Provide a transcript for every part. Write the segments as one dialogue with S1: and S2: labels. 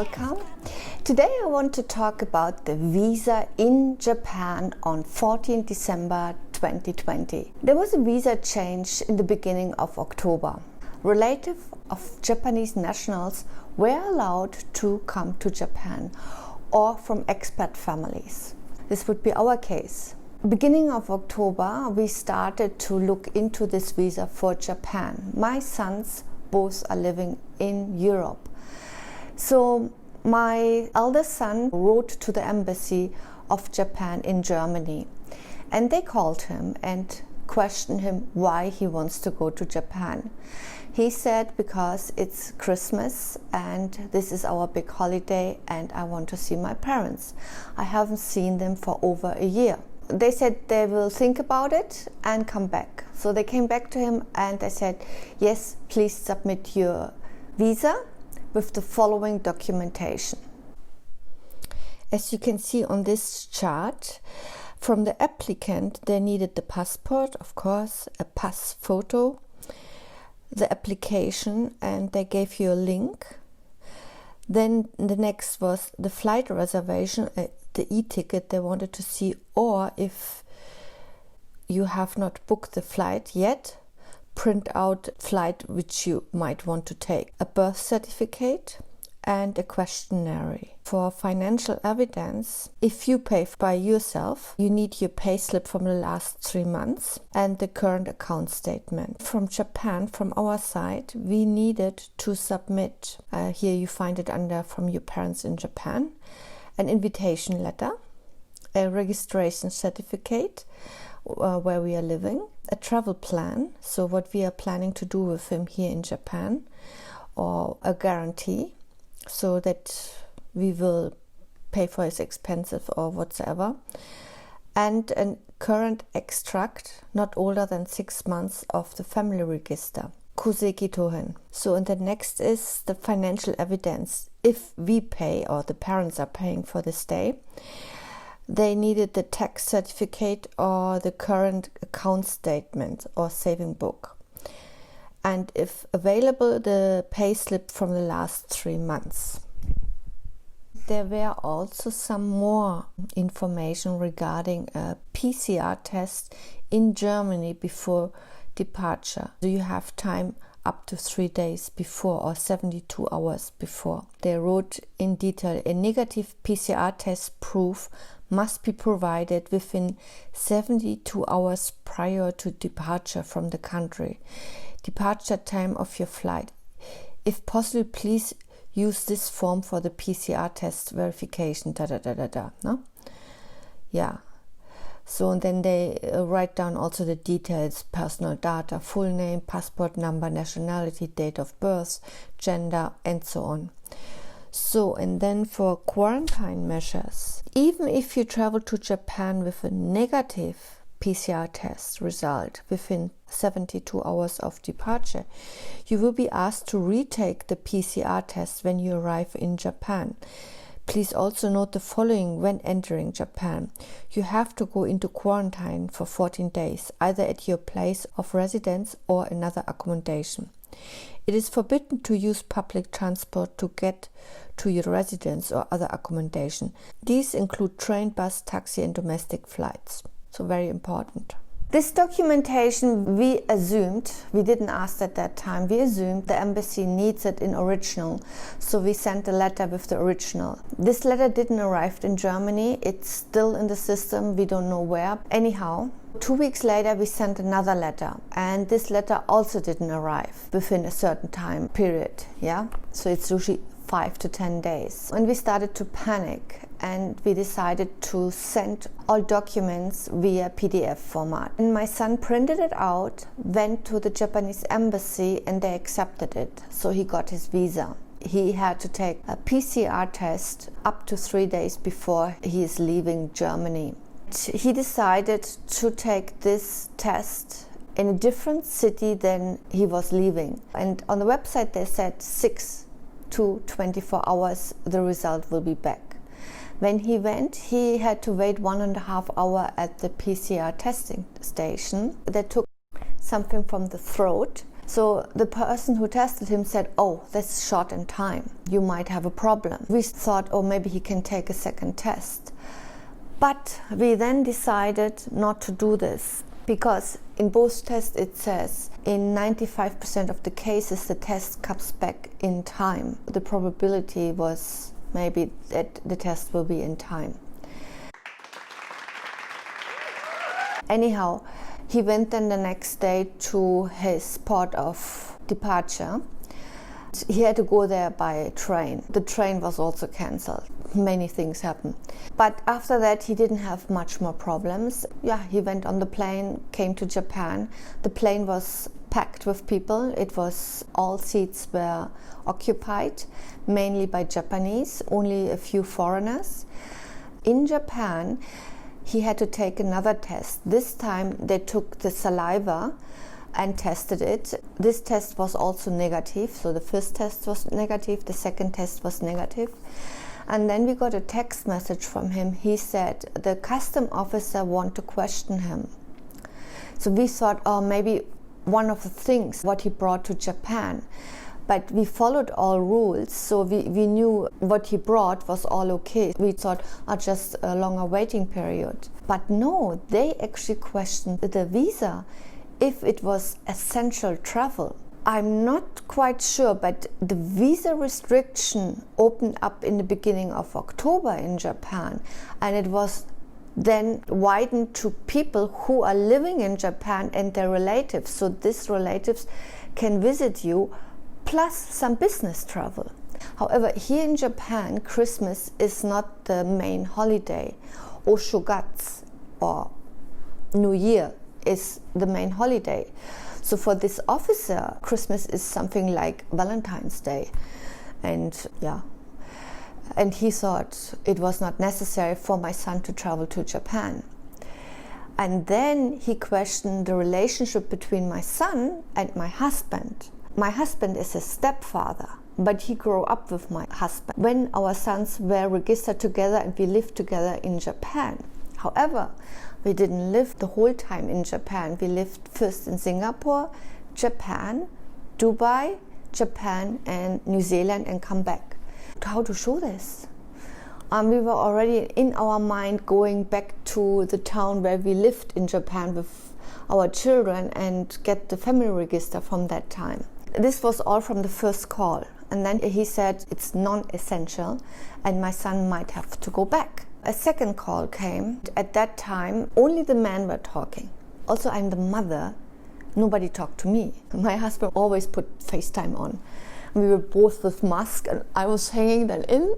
S1: welcome. Today I want to talk about the visa in Japan on 14 December 2020. There was a visa change in the beginning of October. Relatives of Japanese nationals were allowed to come to Japan or from expat families. This would be our case. Beginning of October, we started to look into this visa for Japan. My sons both are living in Europe. So my eldest son wrote to the embassy of Japan in Germany, and they called him and questioned him why he wants to go to Japan. He said because it's Christmas and this is our big holiday and I want to see my parents. I haven't seen them for over a year. They said they will think about it and come back. So they came back to him and they said, yes, please submit your visa with the following documentation. As you can see on this chart, from the applicant, they needed the passport, of course, a pass photo, the application, and they gave you a link. Then the next was the flight reservation, the e-ticket they wanted to see, or if you have not booked the flight yet, print out flight which you might want to take, a birth certificate and a questionnaire. For financial evidence, if you pay by yourself, you need your payslip from the last 3 months and the current account statement. From Japan, from our side, we needed to submit, here you find it under from your parents in Japan, an invitation letter, a registration certificate where we are living, a travel plan, so what we are planning to do with him here in Japan, or a guarantee, so that we will pay for his expenses or whatsoever, and a current extract not older than 6 months of the family register. Kuseki Tohen. So, and the next is the financial evidence. If we pay or the parents are paying for the stay, they needed the tax certificate or the current account statement or saving book. And if available, the pay slip from the last 3 months. There were also some more information regarding a PCR test in Germany before departure. So you have time up to 3 days before or 72 hours before. They wrote in detail, a negative PCR test proof must be provided within 72 hours prior to departure from the country. Departure time of your flight. If possible, please use this form for the PCR test verification. No? Yeah. So and then they write down also the details, personal data, full name, passport number, nationality, date of birth, gender, and so on. So, and then for quarantine measures, even if you travel to Japan with a negative PCR test result within 72 hours of departure, you will be asked to retake the PCR test when you arrive in Japan. Please also note the following when entering Japan. You have to go into quarantine for 14 days, either at your place of residence or another accommodation. It is forbidden to use public transport to get to your residence or other accommodation. These include train, bus, taxi, and domestic flights. So very important. This documentation we assumed, we didn't ask at that time, we assumed the embassy needs it in original. So we sent a letter with the original. This letter didn't arrive in Germany. It's still in the system. We don't know where. Anyhow, 2 weeks later we sent another letter, and this letter also didn't arrive within a certain time period. Yeah, so it's usually 5 to 10 days. And we started to panic, and we decided to send all documents via PDF format. And my son printed it out, went to the Japanese embassy, and they accepted it. So he got his visa. He had to take a PCR test up to 3 days before he is leaving Germany. He decided to take this test in a different city than he was leaving. And on the website they said 6 to 24 hours the result will be back. When he went, he had to wait 1.5 hours at the PCR testing station. They took something from the throat, So the person who tested him said, oh, that's short in time, you might have a problem. We thought, oh, maybe he can take a second test. But we then decided not to do this, because in both tests it says in 95% of the cases the test comes back in time. The probability was maybe that the test will be in time. Anyhow, he went then the next day to his port of departure. He had to go there by train. The train was also cancelled. Many things happened. But after that, he didn't have much more problems. Yeah, he went on the plane, came to Japan. The plane was packed with people. It was, all seats were occupied, mainly by Japanese, only a few foreigners. In Japan, he had to take another test. This time they took the saliva and tested it. This test was also negative. So the first test was negative, the second test was negative. And then we got a text message from him. He said the custom officer want to question him. So we thought, oh, maybe one of the things what he brought to Japan. But we followed all rules, so we knew what he brought was all okay. We thought, just a longer waiting period. But no, they actually questioned the visa, if it was essential travel. I'm not quite sure, but the visa restriction opened up in the beginning of October in Japan, and it was then widened to people who are living in Japan and their relatives. So these relatives can visit you, plus some business travel. However, here in Japan, Christmas is not the main holiday. Oshogatsu, or New Year, is the main holiday. So for this officer, Christmas is something like Valentine's Day. And yeah, and he thought it was not necessary for my son to travel to Japan. And then he questioned the relationship between my son and my husband. My husband is a stepfather, but he grew up with my husband when our sons were registered together and we lived together in Japan. However, we didn't live the whole time in Japan. We lived first in Singapore, Japan, Dubai, Japan, and New Zealand, and come back. How to show this? We were already in our mind going back to the town where we lived in Japan with our children and get the family register from that time. This was all from the first call. And then he said it's non-essential and my son might have to go back. A second call came. At that time, only the men were talking. Also, I'm the mother. Nobody talked to me. My husband always put FaceTime on. We were both with masks and I was hanging then in.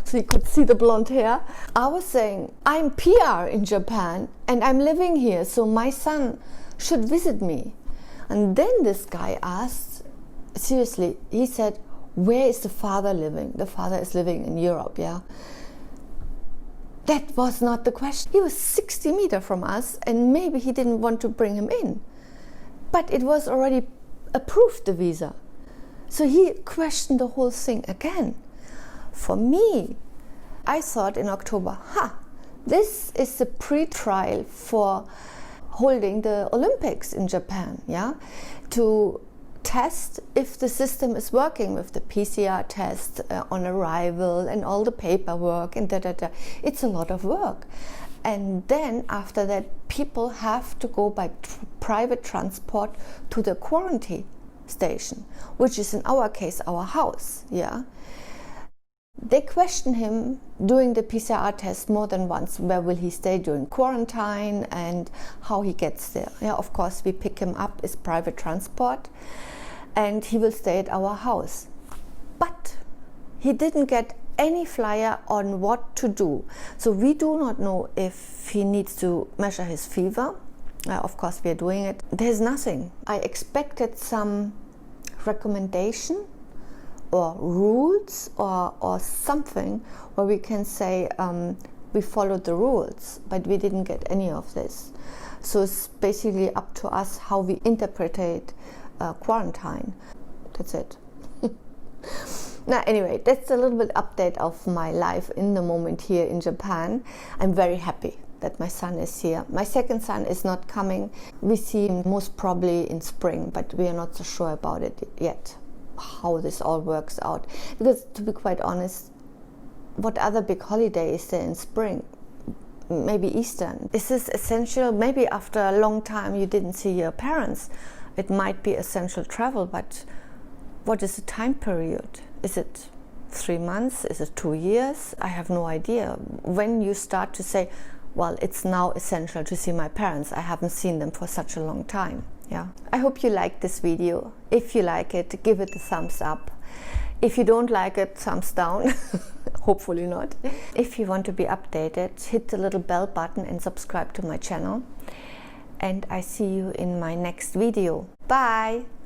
S1: So you could see the blonde hair. I was saying, I'm PR in Japan and I'm living here, so my son should visit me. And then this guy asked, seriously, he said, where is the father living? The father is living in Europe, yeah? That was not the question. He was 60 meters from us and maybe he didn't want to bring him in. But it was already approved, the visa. So he questioned the whole thing again. For me, I thought in October, this is the pre-trial for holding the Olympics in Japan, yeah? To test if the system is working with the PCR test on arrival and all the paperwork and It's a lot of work. And then after that, people have to go by private transport to the quarantine station, which is in our case, our house, yeah? They questioned him doing the PCR test more than once. Where will he stay during quarantine and how he gets there? Yeah, of course, we pick him up, it's private transport, and he will stay at our house. But he didn't get any flyer on what to do. So we do not know if he needs to measure his fever. Of course, we are doing it. There's nothing. I expected some recommendation or rules or something where we can say we followed the rules, but we didn't get any of this. So it's basically up to us how we interpret quarantine. That's it. Now, anyway, that's a little bit update of my life in the moment here in Japan. I'm very happy. that my son is here. My second son is not coming. We see him most probably in spring, but we are not so sure about it yet, how this all works out. Because to be quite honest, what other big holiday is there in spring? Maybe Easter. Is this essential? Maybe after a long time you didn't see your parents. It might be essential travel, but what is the time period? Is it 3 months? Is it 2 years? I have no idea. When you start to say, well, it's now essential to see my parents. I haven't seen them for such a long time. Yeah. I hope you liked this video. If you like it, give it a thumbs up. If you don't like it, thumbs down. Hopefully not. If you want to be updated, hit the little bell button and subscribe to my channel. And I see you in my next video. Bye!